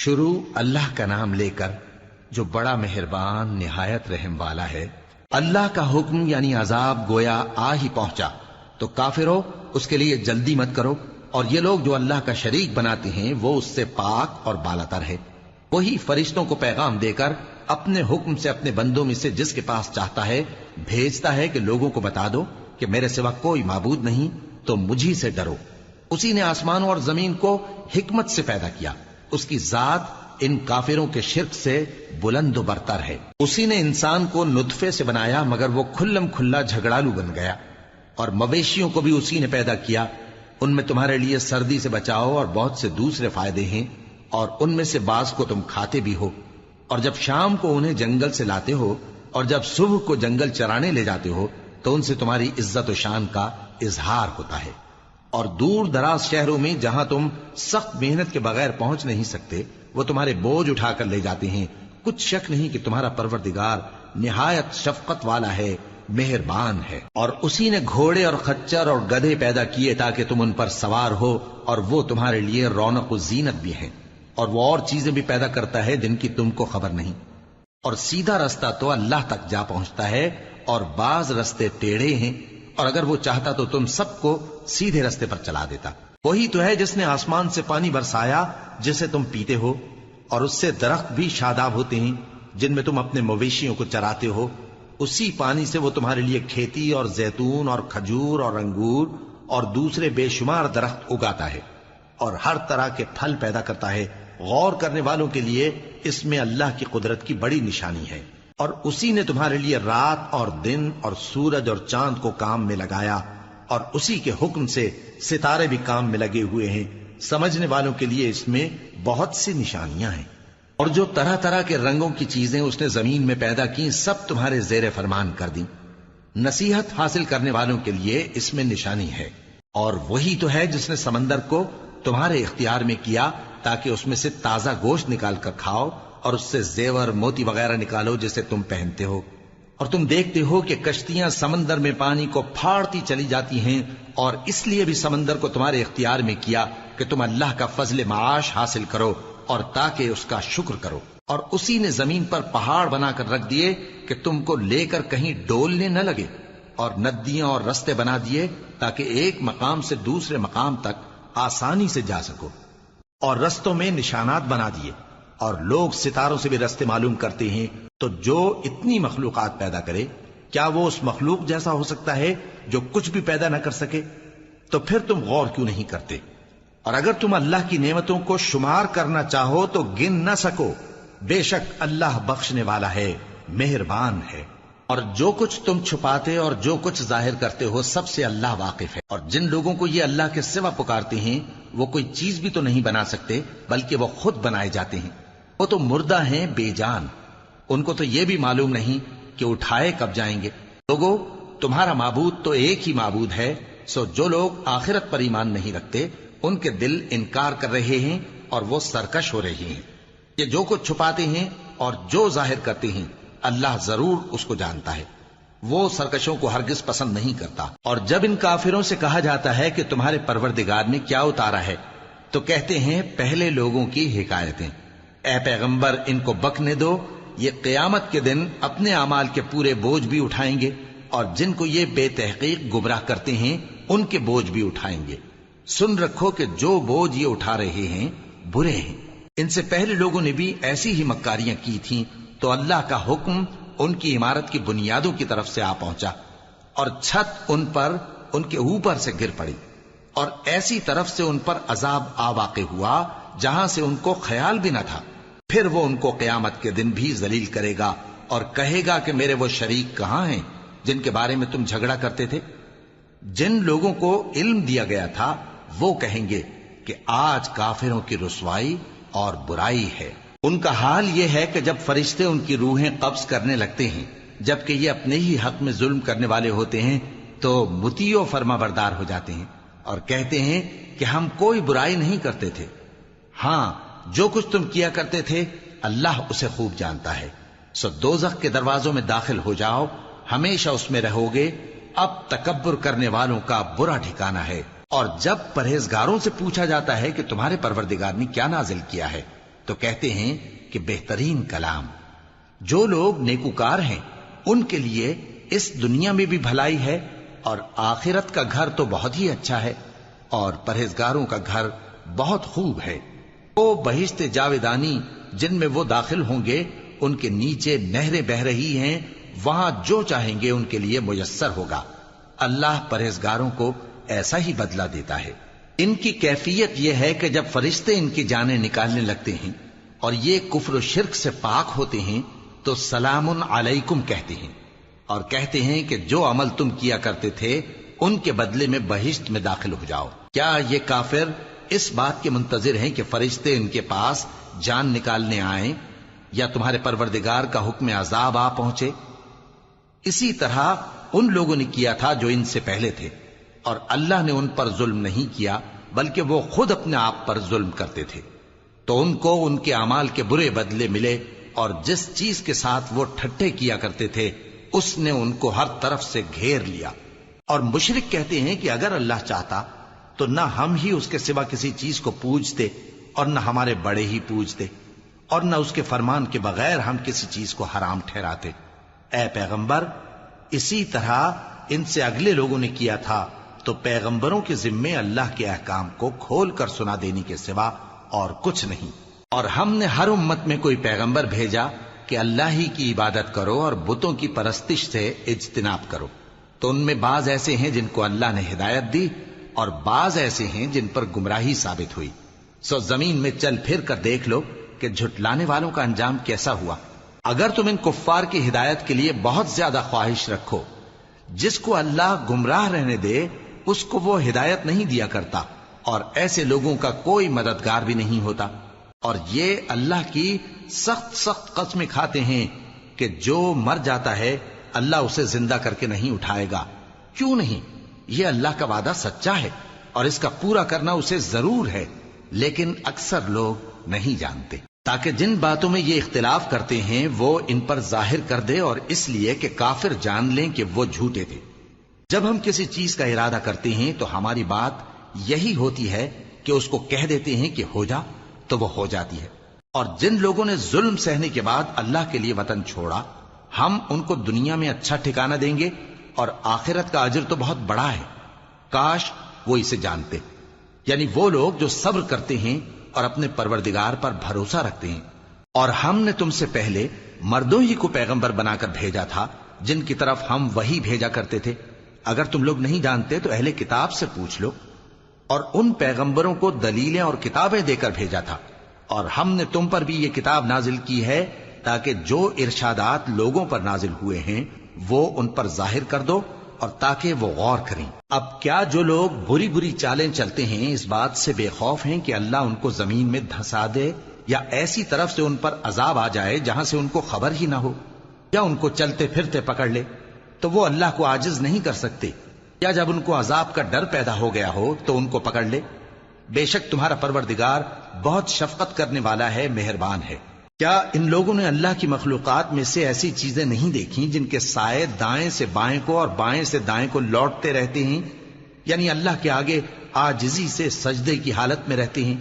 شروع اللہ کا نام لے کر جو بڑا مہربان نہایت رحم والا ہے۔ اللہ کا حکم یعنی عذاب گویا آ ہی پہنچا تو کافروں اس کے لیے جلدی مت کرو، اور یہ لوگ جو اللہ کا شریک بناتے ہیں وہ اس سے پاک اور بالاتر ہے۔ وہی فرشتوں کو پیغام دے کر اپنے حکم سے اپنے بندوں میں سے جس کے پاس چاہتا ہے بھیجتا ہے کہ لوگوں کو بتا دو کہ میرے سوا کوئی معبود نہیں، تو مجھی سے ڈرو۔ اسی نے آسمانوں اور زمین کو حکمت سے پیدا کیا، اس کی ذات ان کافروں کے شرک سے بلند و برتر ہے۔ اسی نے انسان کو نطفے سے بنایا مگر وہ کھلم کھلا جھگڑالو بن گیا، اور مویشیوں کو بھی اسی نے پیدا کیا، ان میں تمہارے لیے سردی سے بچاؤ اور بہت سے دوسرے فائدے ہیں، اور ان میں سے بعض کو تم کھاتے بھی ہو، اور جب شام کو انہیں جنگل سے لاتے ہو اور جب صبح کو جنگل چرانے لے جاتے ہو تو ان سے تمہاری عزت و شان کا اظہار ہوتا ہے۔ اور دور دراز شہروں میں جہاں تم سخت محنت کے بغیر پہنچ نہیں سکتے وہ تمہارے بوجھ اٹھا کر لے جاتے ہیں۔ کچھ شک نہیں کہ تمہارا پروردگار نہایت شفقت والا ہے، مہربان ہے۔ اور اسی نے گھوڑے اور خچر اور گدھے پیدا کیے تاکہ تم ان پر سوار ہو، اور وہ تمہارے لیے رونق و زینت بھی ہیں، اور وہ اور چیزیں بھی پیدا کرتا ہے جن کی تم کو خبر نہیں۔ اور سیدھا رستہ تو اللہ تک جا پہنچتا ہے، اور بعض رستے ٹیڑھے ہیں، اور اگر وہ چاہتا تو تم سب کو سیدھے رستے پر چلا دیتا۔ وہی تو ہے جس نے آسمان سے پانی برسایا جسے تم پیتے ہو، اور اس سے درخت بھی شاداب ہوتے ہیں جن میں تم اپنے مویشیوں کو چراتے ہو۔ اسی پانی سے وہ تمہارے لیے کھیتی اور زیتون اور کھجور اور انگور اور دوسرے بے شمار درخت اگاتا ہے، اور ہر طرح کے پھل پیدا کرتا ہے۔ غور کرنے والوں کے لیے اس میں اللہ کی قدرت کی بڑی نشانی ہے۔ اور اسی نے تمہارے لیے رات اور دن اور سورج اور چاند کو کام میں لگایا، اور اسی کے حکم سے ستارے بھی کام میں لگے ہوئے ہیں۔ سمجھنے والوں کے لیے اس میں بہت سی نشانیاں ہیں۔ اور جو طرح طرح کے رنگوں کی چیزیں اس نے زمین میں پیدا کی سب تمہارے زیر فرمان کر دیں۔ نصیحت حاصل کرنے والوں کے لیے اس میں نشانی ہے۔ اور وہی تو ہے جس نے سمندر کو تمہارے اختیار میں کیا تاکہ اس میں سے تازہ گوشت نکال کر کھاؤ، اور اس سے زیور موتی وغیرہ نکالو جسے تم پہنتے ہو۔ اور تم دیکھتے ہو کہ کشتیاں سمندر میں پانی کو پھاڑتی چلی جاتی ہیں، اور اس لیے بھی سمندر کو تمہارے اختیار میں کیا کہ تم اللہ کا فضل معاش حاصل کرو اور تاکہ اس کا شکر کرو۔ اور اسی نے زمین پر پہاڑ بنا کر رکھ دیے کہ تم کو لے کر کہیں ڈولنے نہ لگے، اور ندیاں اور رستے بنا دیے تاکہ ایک مقام سے دوسرے مقام تک آسانی سے جا سکو، اور رستوں میں نشانات بنا دیے۔ اور لوگ ستاروں سے بھی رستے معلوم کرتے ہیں۔ تو جو اتنی مخلوقات پیدا کرے کیا وہ اس مخلوق جیسا ہو سکتا ہے جو کچھ بھی پیدا نہ کر سکے؟ تو پھر تم غور کیوں نہیں کرتے؟ اور اگر تم اللہ کی نعمتوں کو شمار کرنا چاہو تو گن نہ سکو۔ بے شک اللہ بخشنے والا ہے، مہربان ہے۔ اور جو کچھ تم چھپاتے اور جو کچھ ظاہر کرتے ہو سب سے اللہ واقف ہے۔ اور جن لوگوں کو یہ اللہ کے سوا پکارتے ہیں وہ کوئی چیز بھی تو نہیں بنا سکتے بلکہ وہ خود بنائے جاتے ہیں۔ وہ تو مردہ ہیں بے جان، ان کو تو یہ بھی معلوم نہیں کہ اٹھائے کب جائیں گے۔ لوگو تمہارا معبود تو ایک ہی معبود ہے، سو جو لوگ آخرت پر ایمان نہیں رکھتے ان کے دل انکار کر رہے ہیں اور وہ سرکش ہو رہے ہیں۔ یہ جو کچھ چھپاتے ہیں اور جو ظاہر کرتے ہیں اللہ ضرور اس کو جانتا ہے، وہ سرکشوں کو ہرگز پسند نہیں کرتا۔ اور جب ان کافروں سے کہا جاتا ہے کہ تمہارے پروردگار نے کیا اتارا ہے تو کہتے ہیں پہلے لوگوں کی حکایتیں۔ اے پیغمبر ان کو بکنے دو، یہ قیامت کے دن اپنے اعمال کے پورے بوجھ بھی اٹھائیں گے، اور جن کو یہ بے تحقیق گمراہ کرتے ہیں ان کے بوجھ بھی اٹھائیں گے۔ سن رکھو کہ جو بوجھ یہ اٹھا رہے ہیں برے ہیں۔ ان سے پہلے لوگوں نے بھی ایسی ہی مکاریاں کی تھیں تو اللہ کا حکم ان کی عمارت کی بنیادوں کی طرف سے آ پہنچا، اور چھت ان پر ان کے اوپر سے گر پڑی، اور ایسی طرف سے ان پر عذاب آ واقع ہوا جہاں سے ان کو خیال بھی نہ تھا۔ پھر وہ ان کو قیامت کے دن بھی ذلیل کرے گا اور کہے گا کہ میرے وہ شریک کہاں ہیں جن کے بارے میں تم جھگڑا کرتے تھے؟ جن لوگوں کو علم دیا گیا تھا وہ کہیں گے کہ آج کافروں کی رسوائی اور برائی ہے۔ ان کا حال یہ ہے کہ جب فرشتے ان کی روحیں قبض کرنے لگتے ہیں جبکہ یہ اپنے ہی حق میں ظلم کرنے والے ہوتے ہیں تو مطیع و فرما بردار ہو جاتے ہیں اور کہتے ہیں کہ ہم کوئی برائی نہیں کرتے تھے۔ ہاں جو کچھ تم کیا کرتے تھے اللہ اسے خوب جانتا ہے۔ سو دوزخ کے دروازوں میں داخل ہو جاؤ، ہمیشہ اس میں رہو گے۔ اب تکبر کرنے والوں کا برا ٹھکانہ ہے۔ اور جب پرہیزگاروں سے پوچھا جاتا ہے کہ تمہارے پروردگار نے کیا نازل کیا ہے تو کہتے ہیں کہ بہترین کلام. جو لوگ نیکوکار ہیں ان کے لیے اس دنیا میں بھی بھلائی ہے اور آخرت کا گھر تو بہت ہی اچھا ہے، اور پرہیزگاروں کا گھر بہت خوب ہے. وہ بہشت جاویدانی جن میں وہ داخل ہوں گے، ان کے نیچے نہریں بہہ رہی ہیں، وہاں جو چاہیں گے ان کے لیے میسر ہوگا. اللہ پرہیزگاروں کو ایسا ہی بدلہ دیتا ہے. ان کی کیفیت یہ ہے کہ جب فرشتے ان کی جانیں نکالنے لگتے ہیں اور یہ کفر و شرک سے پاک ہوتے ہیں تو سلام علیکم کہتے ہیں، اور کہتے ہیں کہ جو عمل تم کیا کرتے تھے ان کے بدلے میں بہشت میں داخل ہو جاؤ. کیا یہ کافر اس بات کے منتظر ہیں کہ فرشتے ان کے پاس جان نکالنے آئیں یا تمہارے پروردگار کا حکم عذاب آ پہنچے؟ اسی طرح ان لوگوں نے کیا تھا جو ان سے پہلے تھے، اور اللہ نے ان پر ظلم نہیں کیا بلکہ وہ خود اپنے آپ پر ظلم کرتے تھے. تو ان کو ان کے اعمال کے برے بدلے ملے، اور جس چیز کے ساتھ وہ ٹھٹھے کیا کرتے تھے اس نے ان کو ہر طرف سے گھیر لیا. اور مشرک کہتے ہیں کہ اگر اللہ چاہتا تو نہ ہم ہی اس کے سوا کسی چیز کو پوجتے اور نہ ہمارے بڑے ہی پوجتے، اور نہ اس کے فرمان کے بغیر ہم کسی چیز کو حرام ٹھہراتے. اے پیغمبر، اسی طرح ان سے اگلے لوگوں نے کیا تھا، تو پیغمبروں کے ذمے اللہ کے احکام کو کھول کر سنا دینے کے سوا اور کچھ نہیں. اور ہم نے ہر امت میں کوئی پیغمبر بھیجا کہ اللہ ہی کی عبادت کرو اور بتوں کی پرستش سے اجتناب کرو. تو ان میں بعض ایسے ہیں جن کو اللہ نے ہدایت دی اور بعض ایسے ہیں جن پر گمراہی ثابت ہوئی. سو زمین میں چل پھر کر دیکھ لو کہ جھٹلانے والوں کا انجام کیسا ہوا. اگر تم ان کفار کی ہدایت کے لیے بہت زیادہ خواہش رکھو، جس کو اللہ گمراہ رہنے دے اس کو وہ ہدایت نہیں دیا کرتا، اور ایسے لوگوں کا کوئی مددگار بھی نہیں ہوتا. اور یہ اللہ کی سخت سخت قسمیں کھاتے ہیں کہ جو مر جاتا ہے اللہ اسے زندہ کر کے نہیں اٹھائے گا. کیوں نہیں؟ یہ اللہ کا وعدہ سچا ہے اور اس کا پورا کرنا اسے ضرور ہے، لیکن اکثر لوگ نہیں جانتے. تاکہ جن باتوں میں یہ اختلاف کرتے ہیں وہ ان پر ظاہر کر دے، اور اس لیے کہ کافر جان لیں کہ وہ جھوٹے تھے. جب ہم کسی چیز کا ارادہ کرتے ہیں تو ہماری بات یہی ہوتی ہے کہ اس کو کہہ دیتے ہیں کہ ہو جا، تو وہ ہو جاتی ہے. اور جن لوگوں نے ظلم سہنے کے بعد اللہ کے لیے وطن چھوڑا، ہم ان کو دنیا میں اچھا ٹھکانہ دیں گے اور آخرت کا اجر تو بہت بڑا ہے. کاش وہ اسے جانتے. یعنی وہ لوگ جو صبر کرتے ہیں اور اپنے پروردگار پر بھروسہ رکھتے ہیں. اور ہم نے تم سے پہلے مردوں ہی کو پیغمبر بنا کر بھیجا تھا جن کی طرف ہم وحی بھیجا کرتے تھے. اگر تم لوگ نہیں جانتے تو اہل کتاب سے پوچھ لو. اور ان پیغمبروں کو دلیلیں اور کتابیں دے کر بھیجا تھا، اور ہم نے تم پر بھی یہ کتاب نازل کی ہے تاکہ جو ارشادات لوگوں پر نازل ہوئے ہیں وہ ان پر ظاہر کر دو، اور تاکہ وہ غور کریں. اب کیا جو لوگ بری بری چالیں چلتے ہیں اس بات سے بے خوف ہیں کہ اللہ ان کو زمین میں دھسا دے، یا ایسی طرف سے ان پر عذاب آ جائے جہاں سے ان کو خبر ہی نہ ہو، یا ان کو چلتے پھرتے پکڑ لے؟ تو وہ اللہ کو عاجز نہیں کر سکتے. یا جب ان کو عذاب کا ڈر پیدا ہو گیا ہو تو ان کو پکڑ لے. بے شک تمہارا پروردگار بہت شفقت کرنے والا ہے، مہربان ہے. کیا ان لوگوں نے اللہ کی مخلوقات میں سے ایسی چیزیں نہیں دیکھی جن کے سائے دائیں سے بائیں کو اور بائیں سے دائیں کو لوٹتے رہتے ہیں؟ یعنی اللہ کے آگے عاجزی سے سجدے کی حالت میں رہتے ہیں.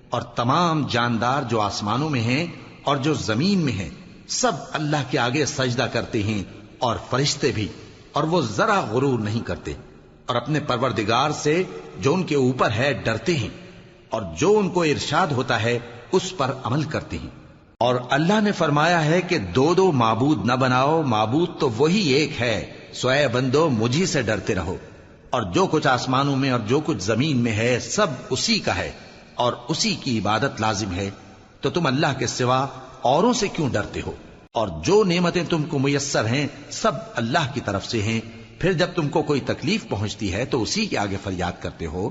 اور تمام جاندار جو آسمانوں میں ہیں اور جو زمین میں ہیں سب اللہ کے آگے سجدہ کرتے ہیں، اور فرشتے بھی، اور وہ ذرا غرور نہیں کرتے، اور اپنے پروردگار سے جو ان کے اوپر ہے ڈرتے ہیں، اور جو ان کو ارشاد ہوتا ہے اس پر عمل کرتے ہیں. اور اللہ نے فرمایا ہے کہ دو دو معبود نہ بناؤ، معبود تو وہی ایک ہے، سو اے بندو مجھی سے ڈرتے رہو. اور جو کچھ آسمانوں میں اور جو کچھ زمین میں ہے سب اسی کا ہے، اور اسی کی عبادت لازم ہے. تو تم اللہ کے سوا اوروں سے کیوں ڈرتے ہو؟ اور جو نعمتیں تم کو میسر ہیں سب اللہ کی طرف سے ہیں. پھر جب تم کو کوئی تکلیف پہنچتی ہے تو اسی کے آگے فریاد کرتے ہو.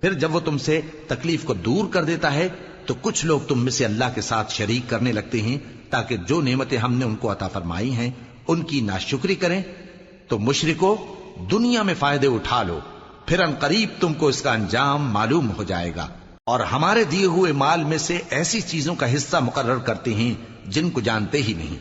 پھر جب وہ تم سے تکلیف کو دور کر دیتا ہے تو کچھ لوگ تم میں سے اللہ کے ساتھ شریک کرنے لگتے ہیں تاکہ جو نعمتیں ہم نے ان کو عطا فرمائی ہیں ان کی ناشکری کریں. تو مشرکو دنیا میں فائدے اٹھا لو، پھر ان قریب تم کو اس کا انجام معلوم ہو جائے گا. اور ہمارے دیے ہوئے مال میں سے ایسی چیزوں کا حصہ مقرر کرتے ہیں جن کو جانتے ہی نہیں.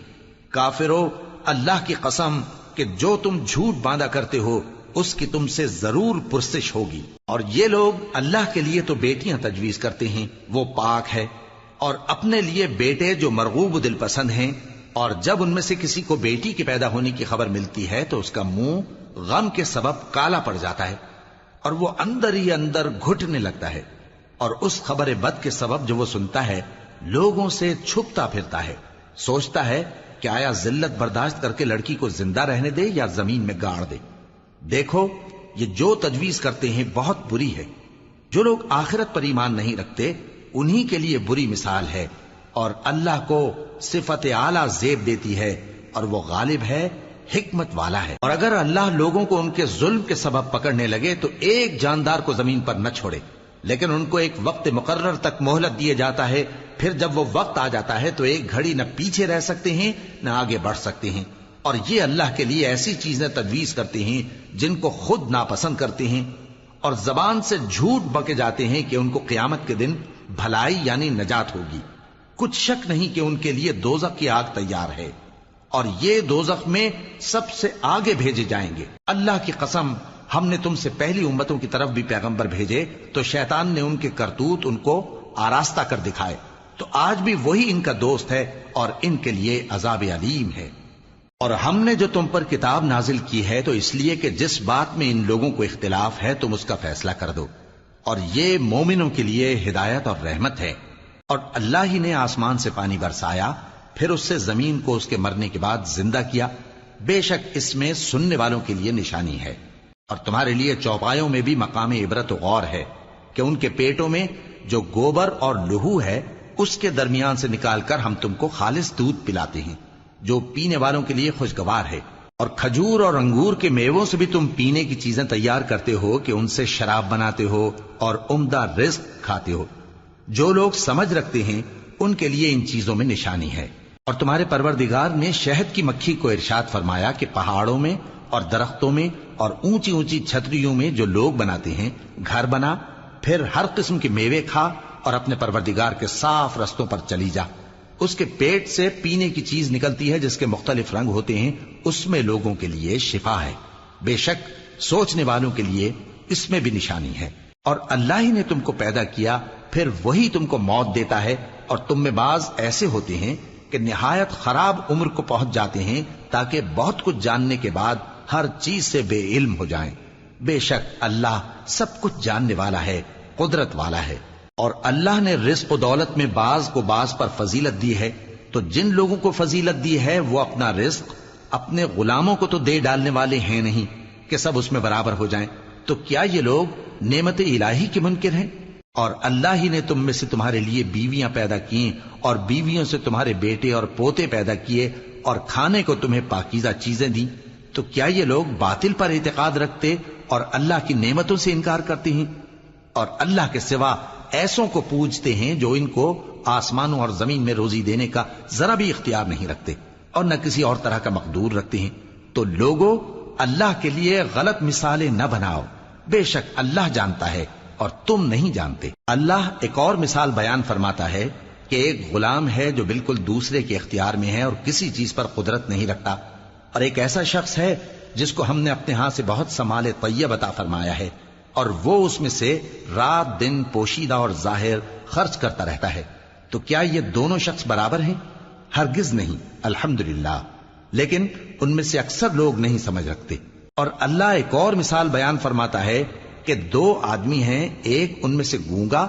کافرو، اللہ کی قسم کہ جو تم جھوٹ باندھا کرتے ہو اس کی تم سے ضرور پرسش ہوگی. اور یہ لوگ اللہ کے لیے تو بیٹیاں تجویز کرتے ہیں، وہ پاک ہے، اور اپنے لیے بیٹے جو مرغوب دل پسند ہیں، اور جب ان میں سے کسی کو بیٹی کے پیدا ہونے کی خبر ملتی ہے تو اس کا منہ غم کے سبب کالا پڑ جاتا ہے اور وہ اندر ہی اندر گھٹنے لگتا ہے، اور اس خبر بد کے سبب جو وہ سنتا ہے لوگوں سے چھپتا پھرتا ہے، سوچتا ہے کہ آیا ذلت برداشت کر کے لڑکی کو زندہ رہنے دے یا زمین میں گاڑ دے۔ دیکھو یہ جو تجویز کرتے ہیں بہت بری ہے۔ جو لوگ آخرت پر ایمان نہیں رکھتے انہی کے لیے بری مثال ہے، اور اللہ کو صفت اعلیٰ زیب دیتی ہے اور وہ غالب ہے، حکمت والا ہے۔ اور اگر اللہ لوگوں کو ان کے ظلم کے سبب پکڑنے لگے تو ایک جاندار کو زمین پر نہ چھوڑے، لیکن ان کو ایک وقت مقرر تک مہلت دیے جاتا ہے، پھر جب وہ وقت آ جاتا ہے تو ایک گھڑی نہ پیچھے رہ سکتے ہیں نہ آگے بڑھ سکتے ہیں۔ اور یہ اللہ کے لیے ایسی چیزیں تجویز کرتے ہیں جن کو خود ناپسند کرتے ہیں، اور زبان سے جھوٹ بکے جاتے ہیں کہ ان کو قیامت کے دن بھلائی یعنی نجات ہوگی۔ کچھ شک نہیں کہ ان کے لیے دوزخ کی آگ تیار ہے، اور یہ دوزخ میں سب سے آگے بھیجے جائیں گے۔ اللہ کی قسم، ہم نے تم سے پہلی امتوں کی طرف بھی پیغمبر بھیجے تو شیطان نے ان کے کرتوت ان کو آراستہ کر دکھائے، تو آج بھی وہی ان کا دوست ہے اور ان کے لیے عذاب علیم ہے۔ اور ہم نے جو تم پر کتاب نازل کی ہے تو اس لیے کہ جس بات میں ان لوگوں کو اختلاف ہے تم اس کا فیصلہ کر دو، اور یہ مومنوں کے لیے ہدایت اور رحمت ہے۔ اور اللہ ہی نے آسمان سے پانی برسایا، پھر اس سے زمین کو اس کے مرنے کے بعد زندہ کیا، بے شک اس میں سننے والوں کے لیے نشانی ہے۔ اور تمہارے لیے چوپایوں میں بھی مقام عبرت و غور ہے کہ ان کے پیٹوں میں جو گوبر اور لہو ہے اس کے درمیان سے نکال کر ہم تم کو خالص دودھ پلاتے ہیں جو پینے والوں کے لیے خوشگوار ہے، اور کھجور اور انگور کے میووں سے بھی تم پینے کی چیزیں تیار کرتے ہو کہ ان سے شراب بناتے ہو اور عمدہ رزق کھاتے ہو۔ جو لوگ سمجھ رکھتے ہیں ان کے لیے ان چیزوں میں نشانی ہے۔ اور تمہارے پروردگار نے شہد کی مکھی کو ارشاد فرمایا کہ پہاڑوں میں اور درختوں میں اور اونچی اونچی چھتریوں میں جو لوگ بناتے ہیں گھر بنا، پھر ہر قسم کے میوے کھا اور اپنے پروردگار کے صاف رستوں پر چلی جا۔ اس کے پیٹ سے پینے کی چیز نکلتی ہے جس کے مختلف رنگ ہوتے ہیں، اس میں لوگوں کے لیے شفا ہے، بے شک سوچنے والوں کے لیے اس میں بھی نشانی ہے۔ اور اللہ ہی نے تم کو پیدا کیا، پھر وہی تم کو موت دیتا ہے، اور تم میں بعض ایسے ہوتے ہیں کہ نہایت خراب عمر کو پہنچ جاتے ہیں تاکہ بہت کچھ جاننے کے بعد ہر چیز سے بے علم ہو جائیں۔ بے شک اللہ سب کچھ جاننے والا ہے، قدرت والا ہے۔ اور اللہ نے رزق و دولت میں بعض کو بعض پر فضیلت دی ہے، تو جن لوگوں کو فضیلت دی ہے وہ اپنا رزق اپنے غلاموں کو تو دے ڈالنے والے ہیں نہیں کہ سب اس میں برابر ہو جائیں، تو کیا یہ لوگ نعمت الہی کے منکر ہیں؟ اور اللہ ہی نے تم میں سے تمہارے لیے بیویاں پیدا کی اور بیویوں سے تمہارے بیٹے اور پوتے پیدا کیے اور کھانے کو تمہیں پاکیزہ چیزیں دیں، تو کیا یہ لوگ باطل پر اعتقاد رکھتے اور اللہ کی نعمتوں سے انکار کرتے ہیں؟ اور اللہ کے سوا ایسوں کو پوجتے ہیں جو ان کو آسمانوں اور زمین میں روزی دینے کا ذرا بھی اختیار نہیں رکھتے اور نہ کسی اور طرح کا مقدور رکھتے ہیں۔ تو لوگوں اللہ کے لیے غلط مثالیں نہ بناؤ، بے شک اللہ جانتا ہے اور تم نہیں جانتے۔ اللہ ایک اور مثال بیان فرماتا ہے کہ ایک غلام ہے جو بالکل دوسرے کے اختیار میں ہے اور کسی چیز پر قدرت نہیں رکھتا، اور ایک ایسا شخص ہے جس کو ہم نے اپنے ہاں سے بہت سا مال طیب عطا فرمایا ہے اور وہ اس میں سے رات دن پوشیدہ اور ظاہر خرچ کرتا رہتا ہے، تو کیا یہ دونوں شخص برابر ہیں؟ ہرگز نہیں، الحمدللہ، لیکن ان میں سے اکثر لوگ نہیں سمجھ رکھتے۔ اور اللہ ایک اور مثال بیان فرماتا ہے کہ دو آدمی ہیں، ایک ان میں سے گونگا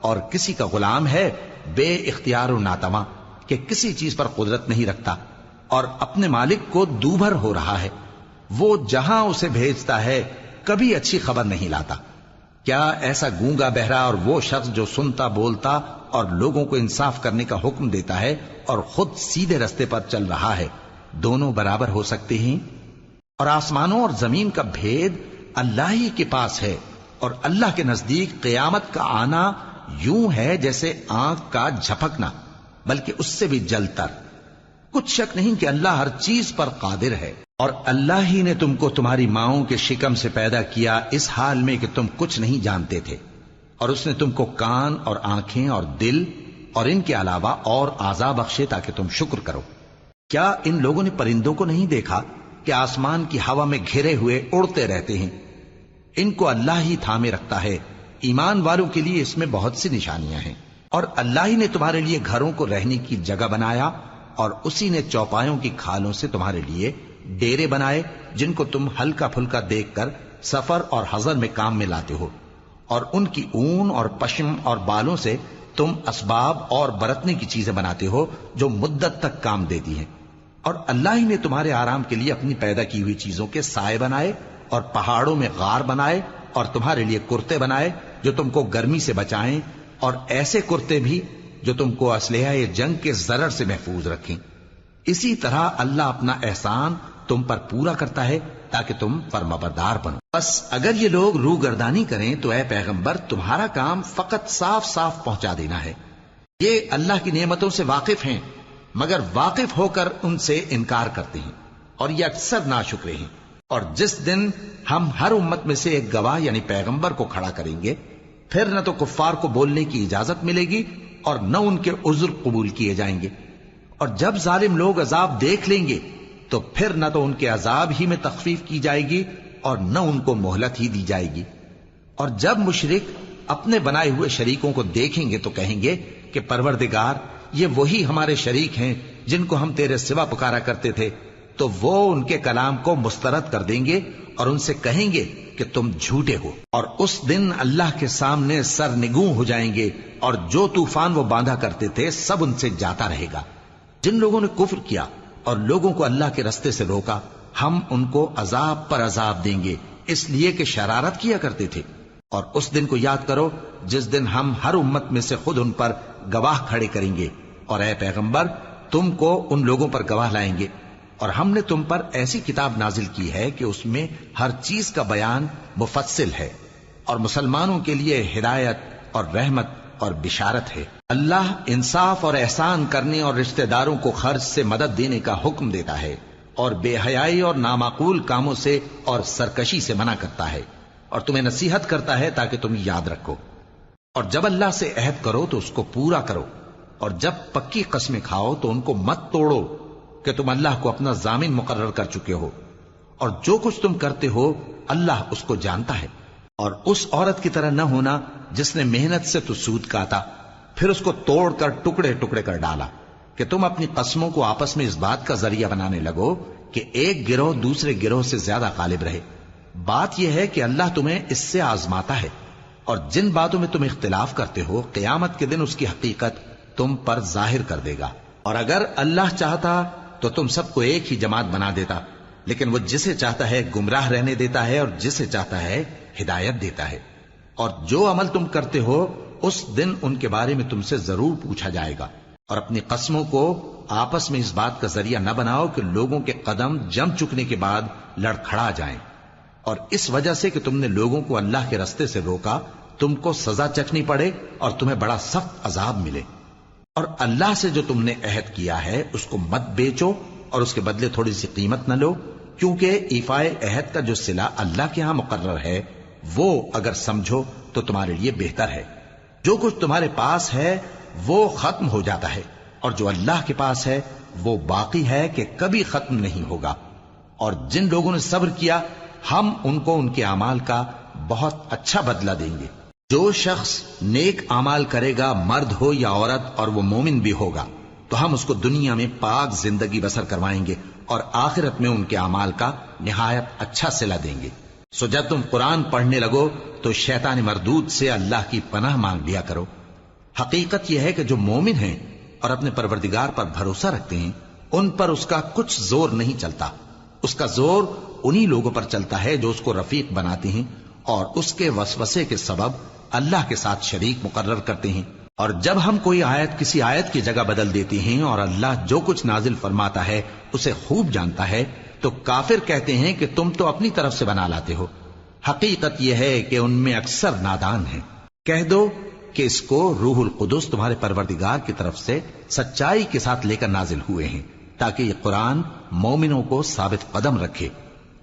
اور کسی کا غلام ہے بے اختیار و ناتواں کہ کسی چیز پر قدرت نہیں رکھتا اور اپنے مالک کو دوبھر ہو رہا ہے، وہ جہاں اسے بھیجتا ہے کبھی اچھی خبر نہیں لاتا۔ کیا ایسا گونگا بہرا اور وہ شخص جو سنتا بولتا اور لوگوں کو انصاف کرنے کا حکم دیتا ہے اور خود سیدھے رستے پر چل رہا ہے، دونوں برابر ہو سکتے ہیں؟ اور آسمانوں اور زمین کا بھید اللہ ہی کے پاس ہے، اور اللہ کے نزدیک قیامت کا آنا یوں ہے جیسے آنکھ کا جھپکنا، بلکہ اس سے بھی جل تر۔ کچھ شک نہیں کہ اللہ ہر چیز پر قادر ہے۔ اور اللہ ہی نے تم کو تمہاری ماؤں کے شکم سے پیدا کیا اس حال میں کہ تم کچھ نہیں جانتے تھے، اور اس نے تم کو کان اور آنکھیں اور دل اور ان کے علاوہ اور اعضاء بخشے تاکہ تم شکر کرو۔ کیا ان لوگوں نے پرندوں کو نہیں دیکھا کہ آسمان کی ہوا میں گھرے ہوئے اڑتے رہتے ہیں؟ ان کو اللہ ہی تھامے رکھتا ہے۔ ایمان والوں کے لیے اس میں بہت سی نشانیاں ہیں۔ اور اللہ ہی نے تمہارے لیے گھروں کو رہنے کی جگہ بنایا، اور اسی نے چوپایوں کی کھالوں سے تمہارے لیے ڈیرے بنائے جن کو تم ہلکا پھلکا دیکھ کر سفر اور حضر میں کام میں لاتے ہو، اور ان کی اون اور پشم اور بالوں سے تم اسباب اور برتنے کی چیزیں بناتے ہو جو مدت تک کام دیتی ہیں۔ اور اللہ ہی نے تمہارے آرام کے لیے اپنی پیدا کی ہوئی چیزوں کے سائے بنائے، اور پہاڑوں میں غار بنائے، اور تمہارے لیے کرتے بنائے جو تم کو گرمی سے بچائیں، اور ایسے کرتے بھی جو تم کو اسلحہ جنگ کے ضرر سے محفوظ رکھیں۔ اسی طرح اللہ اپنا احسان تم پر پورا کرتا ہے تاکہ تم فرمانبردار بنو۔ بس اگر یہ لوگ روگردانی کریں تو اے پیغمبر تمہارا کام فقط صاف صاف پہنچا دینا ہے۔ یہ اللہ کی نعمتوں سے واقف ہیں مگر واقف ہو کر ان سے انکار کرتے ہیں، اور یہ اکثر ناشکرے ہیں۔ اور جس دن ہم ہر امت میں سے ایک گواہ یعنی پیغمبر کو کھڑا کریں گے، پھر نہ تو کفار کو بولنے کی اجازت ملے گی اور نہ ان کے عذر قبول کیے جائیں گے۔ اور جب ظالم لوگ عذاب دیکھ لیں گے تو پھر نہ تو ان کے عذاب ہی میں تخفیف کی جائے گی اور نہ ان کو مہلت ہی دی جائے گی۔ اور جب مشرک اپنے بنائے ہوئے شریکوں کو دیکھیں گے تو کہیں گے کہ پروردگار، یہ وہی ہمارے شریک ہیں جن کو ہم تیرے سوا پکارا کرتے تھے، تو وہ ان کے کلام کو مسترد کر دیں گے اور ان سے کہیں گے کہ تم جھوٹے ہو۔ اور اس دن اللہ کے سامنے سر نگوں ہو جائیں گے، اور جو طوفان وہ باندھا کرتے تھے سب ان سے جاتا رہے گا۔ جن لوگوں نے کفر کیا اور لوگوں کو اللہ کے رستے سے روکا، ہم ان کو عذاب پر عذاب دیں گے اس لیے کہ شرارت کیا کرتے تھے۔ اور اس دن کو یاد کرو جس دن ہم ہر امت میں سے خود ان پر گواہ کھڑے کریں گے، اور اے پیغمبر تم کو ان لوگوں پر گواہ لائیں گے۔ اور ہم نے تم پر ایسی کتاب نازل کی ہے کہ اس میں ہر چیز کا بیان مفصل ہے، اور مسلمانوں کے لیے ہدایت اور رحمت اور بشارت ہے۔ اللہ انصاف اور احسان کرنے اور رشتہ داروں کو خرچ سے مدد دینے کا حکم دیتا ہے، اور بے حیائی اور نامعقول کاموں سے اور سرکشی سے منع کرتا ہے، اور تمہیں نصیحت کرتا ہے تاکہ تم یاد رکھو۔ اور جب اللہ سے عہد کرو تو اس کو پورا کرو، اور جب پکی قسمیں کھاؤ تو ان کو مت توڑو کہ تم اللہ کو اپنا ضامن مقرر کر چکے ہو، اور جو کچھ تم کرتے ہو اللہ اس کو جانتا ہے۔ اور اس عورت کی طرح نہ ہونا جس نے محنت سے تو سود کاتا پھر اس کو توڑ کر ٹکڑے ٹکڑے کر ڈالا، کہ تم اپنی قسموں کو آپس میں اس بات کا ذریعہ بنانے لگو کہ ایک گروہ دوسرے گروہ سے زیادہ غالب رہے۔ بات یہ ہے کہ اللہ تمہیں اس سے آزماتا ہے، اور جن باتوں میں تم اختلاف کرتے ہو قیامت کے دن اس کی حقیقت تم پر ظاہر کر دے گا۔ اور اگر اللہ چاہتا تو تم سب کو ایک ہی جماعت بنا دیتا، لیکن وہ جسے چاہتا ہے گمراہ رہنے دیتا ہے اور جسے چاہتا ہے ہدایت دیتا ہے۔ اور جو عمل تم کرتے ہو اس دن ان کے بارے میں تم سے ضرور پوچھا جائے گا۔ اور اپنی قسموں کو آپس میں اس بات کا ذریعہ نہ بناؤ کہ لوگوں کے قدم جم چکنے کے بعد لڑکھڑا جائیں، اور اس وجہ سے کہ تم نے لوگوں کو اللہ کے رستے سے روکا تم کو سزا چکھنی پڑے اور تمہیں بڑا سخت عذاب ملے۔ اور اللہ سے جو تم نے عہد کیا ہے اس کو مت بیچو اور اس کے بدلے تھوڑی سی قیمت نہ لو، کیونکہ ایفائے عہد کا جو صلہ اللہ کے ہاں مقرر ہے وہ اگر سمجھو تو تمہارے لیے بہتر ہے۔ جو کچھ تمہارے پاس ہے وہ ختم ہو جاتا ہے، اور جو اللہ کے پاس ہے وہ باقی ہے کہ کبھی ختم نہیں ہوگا۔ اور جن لوگوں نے صبر کیا ہم ان کو ان کے اعمال کا بہت اچھا بدلہ دیں گے۔ جو شخص نیک اعمال کرے گا مرد ہو یا عورت اور وہ مومن بھی ہوگا تو ہم اس کو دنیا میں پاک زندگی بسر کروائیں گے اور آخرت میں ان کے اعمال کا نہایت اچھا صلہ دیں گے۔ سو جب تم قرآن پڑھنے لگو تو شیطان مردود سے اللہ کی پناہ مانگ لیا کرو۔ حقیقت یہ ہے کہ جو مومن ہیں اور اپنے پروردگار پر بھروسہ رکھتے ہیں ان پر اس کا کچھ زور نہیں چلتا۔ اس کا زور انہی لوگوں پر چلتا ہے جو اس کو رفیق بناتے ہیں اور اس کے وسوسے کے سبب اللہ کے ساتھ شریک مقرر کرتے ہیں۔ اور جب ہم کوئی آیت کسی آیت کی جگہ بدل دیتے ہیں اور اللہ جو کچھ نازل فرماتا ہے اسے خوب جانتا ہے تو کافر کہتے ہیں کہ تم تو اپنی طرف سے بنا لاتے ہو۔ حقیقت یہ ہے کہ ان میں اکثر نادان ہیں۔ کہہ دو کہ اس کو روح القدس تمہارے پروردگار کی طرف سے سچائی کے ساتھ لے کر نازل ہوئے ہیں تاکہ یہ قرآن مومنوں کو ثابت قدم رکھے،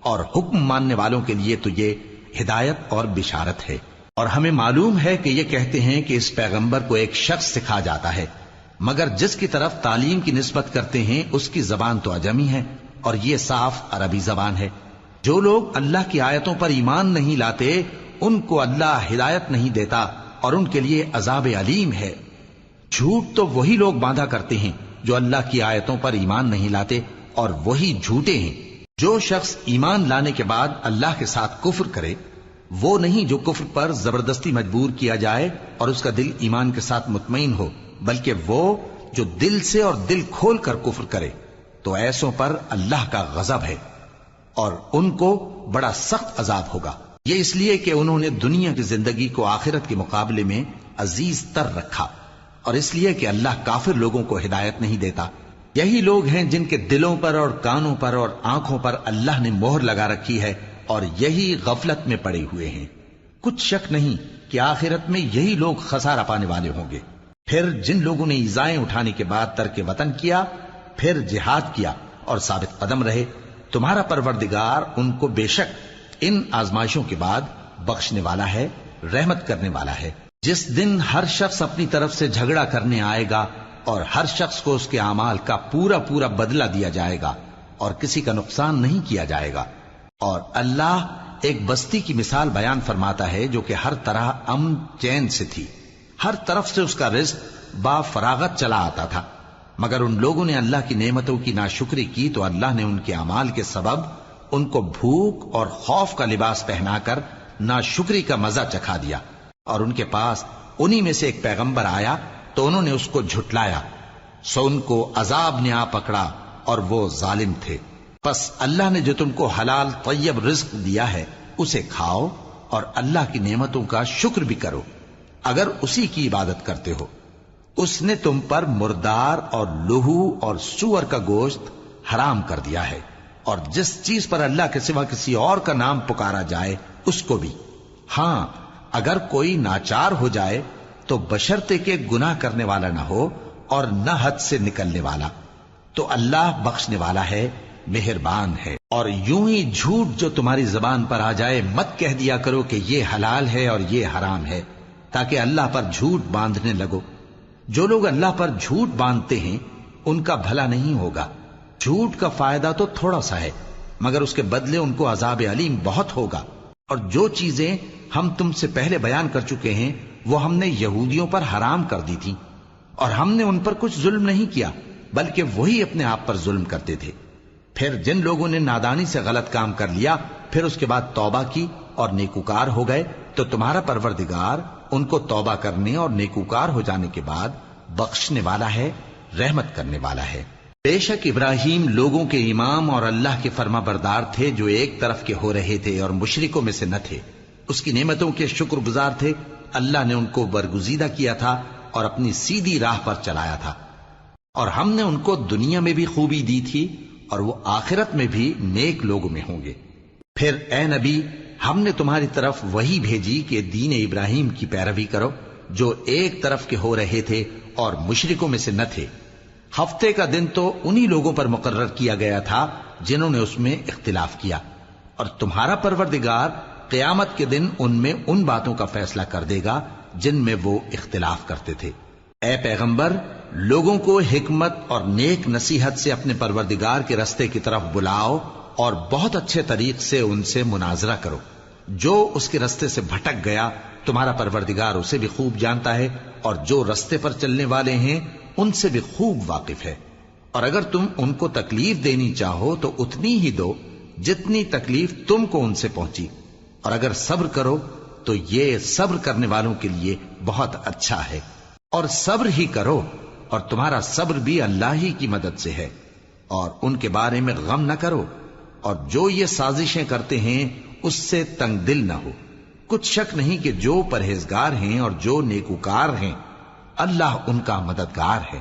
اور حکم ماننے والوں کے لیے تو یہ ہدایت اور بشارت ہے۔ اور ہمیں معلوم ہے کہ یہ کہتے ہیں کہ اس پیغمبر کو ایک شخص سکھا جاتا ہے، مگر جس کی طرف تعلیم کی نسبت کرتے ہیں اس کی زبان تو عجمی ہے اور یہ صاف عربی زبان ہے۔ جو لوگ اللہ کی آیتوں پر ایمان نہیں لاتے ان کو اللہ ہدایت نہیں دیتا اور ان کے لیے عذاب علیم ہے۔ جھوٹ تو وہی لوگ باندھا کرتے ہیں جو اللہ کی آیتوں پر ایمان نہیں لاتے، اور وہی جھوٹے ہیں۔ جو شخص ایمان لانے کے بعد اللہ کے ساتھ کفر کرے، وہ نہیں جو کفر پر زبردستی مجبور کیا جائے اور اس کا دل ایمان کے ساتھ مطمئن ہو، بلکہ وہ جو دل سے اور دل کھول کر کفر کرے، تو ایسوں پر اللہ کا غضب ہے اور ان کو بڑا سخت عذاب ہوگا۔ یہ اس لیے کہ انہوں نے دنیا کی زندگی کو آخرت کے مقابلے میں عزیز تر رکھا، اور اس لیے کہ اللہ کافر لوگوں کو ہدایت نہیں دیتا۔ یہی لوگ ہیں جن کے دلوں پر اور کانوں پر اور آنکھوں پر اللہ نے مہر لگا رکھی ہے، اور یہی غفلت میں پڑے ہوئے ہیں۔ کچھ شک نہیں کہ آخرت میں یہی لوگ خسارہ پانے والے ہوں گے۔ پھر جن لوگوں نے ایذائیں اٹھانے کے بعد ترک وطن کیا، پھر جہاد کیا اور ثابت قدم رہے، تمہارا پروردگار ان کو بے شک ان آزمائشوں کے بعد بخشنے والا ہے، رحمت کرنے والا ہے۔ جس دن ہر شخص اپنی طرف سے جھگڑا کرنے آئے گا اور ہر شخص کو اس کے اعمال کا پورا پورا بدلہ دیا جائے گا اور کسی کا نقصان نہیں کیا جائے گا۔ اور اللہ ایک بستی کی مثال بیان فرماتا ہے جو کہ ہر طرح امن چین سے تھی، ہر طرف سے اس کا رزق با فراغت چلا آتا تھا، مگر ان لوگوں نے اللہ کی نعمتوں کی ناشکری کی تو اللہ نے ان کے اعمال کے سبب ان کو بھوک اور خوف کا لباس پہنا کر ناشکری کا مزہ چکھا دیا۔ اور ان کے پاس انہی میں سے ایک پیغمبر آیا تو انہوں نے اس کو جھٹلایا، سو ان کو عذاب نے آ پکڑا اور وہ ظالم تھے۔ پس اللہ نے جو تم کو حلال طیب رزق دیا ہے اسے کھاؤ اور اللہ کی نعمتوں کا شکر بھی کرو اگر اسی کی عبادت کرتے ہو۔ اس نے تم پر مردار اور لہو اور سور کا گوشت حرام کر دیا ہے، اور جس چیز پر اللہ کے سوا کسی اور کا نام پکارا جائے اس کو بھی۔ ہاں، اگر کوئی ناچار ہو جائے تو بشرطے کہ گناہ کرنے والا نہ ہو اور نہ حد سے نکلنے والا، تو اللہ بخشنے والا ہے، مہربان ہے۔ اور یوں ہی جھوٹ جو تمہاری زبان پر آ جائے مت کہہ دیا کرو کہ یہ حلال ہے اور یہ حرام ہے، تاکہ اللہ پر جھوٹ باندھنے لگو۔ جو لوگ اللہ پر جھوٹ باندھتے ہیں ان کا بھلا نہیں ہوگا۔ جھوٹ کا فائدہ تو تھوڑا سا ہے، مگر اس کے بدلے ان کو عذاب علیم بہت ہوگا۔ اور جو چیزیں ہم تم سے پہلے بیان کر چکے ہیں وہ ہم نے یہودیوں پر حرام کر دی تھی، اور ہم نے ان پر کچھ ظلم نہیں کیا بلکہ وہی اپنے آپ پر ظلم کرتے تھے۔ پھر جن لوگوں نے نادانی سے غلط کام کر لیا پھر اس کے بعد توبہ کی اور نیکوکار ہو گئے تو تمہارا پروردگار ان کو توبہ کرنے اور نیکوکار ہو جانے کے بعد بخشنے والا ہے، رحمت کرنے والا ہے۔ بے شک ابراہیم لوگوں کے امام اور اللہ کے فرما بردار تھے جو ایک طرف کے ہو رہے تھے اور مشرکوں میں سے نہ تھے۔ اس کی نعمتوں کے شکر گزار تھے۔ اللہ نے ان کو برگزیدہ کیا تھا اور اپنی سیدھی راہ پر چلایا تھا، اور ہم نے ان کو دنیا میں بھی خوبی دی تھی اور وہ آخرت میں بھی نیک لوگوں میں ہوں گے۔ پھر اے نبی، ہم نے تمہاری طرف وہی بھیجی کہ دین ابراہیم کی پیروی کرو جو ایک طرف کے ہو رہے تھے اور مشرکوں میں سے نہ تھے۔ ہفتے کا دن تو انہی لوگوں پر مقرر کیا گیا تھا جنہوں نے اس میں اختلاف کیا، اور تمہارا پروردگار قیامت کے دن ان میں ان باتوں کا فیصلہ کر دے گا جن میں وہ اختلاف کرتے تھے۔ اے پیغمبر، لوگوں کو حکمت اور نیک نصیحت سے اپنے پروردگار کے رستے کی طرف بلاؤ اور بہت اچھے طریق سے ان سے مناظرہ کرو۔ جو اس کے رستے سے بھٹک گیا تمہارا پروردگار اسے بھی خوب جانتا ہے، اور جو رستے پر چلنے والے ہیں ان سے بھی خوب واقف ہے۔ اور اگر تم ان کو تکلیف دینی چاہو تو اتنی ہی دو جتنی تکلیف تم کو ان سے پہنچی، اور اگر صبر کرو تو یہ صبر کرنے والوں کے لیے بہت اچھا ہے۔ اور صبر ہی کرو، اور تمہارا صبر بھی اللہ ہی کی مدد سے ہے، اور ان کے بارے میں غم نہ کرو، اور جو یہ سازشیں کرتے ہیں اس سے تنگ دل نہ ہو۔ کچھ شک نہیں کہ جو پرہیزگار ہیں اور جو نیکوکار ہیں اللہ ان کا مددگار ہے۔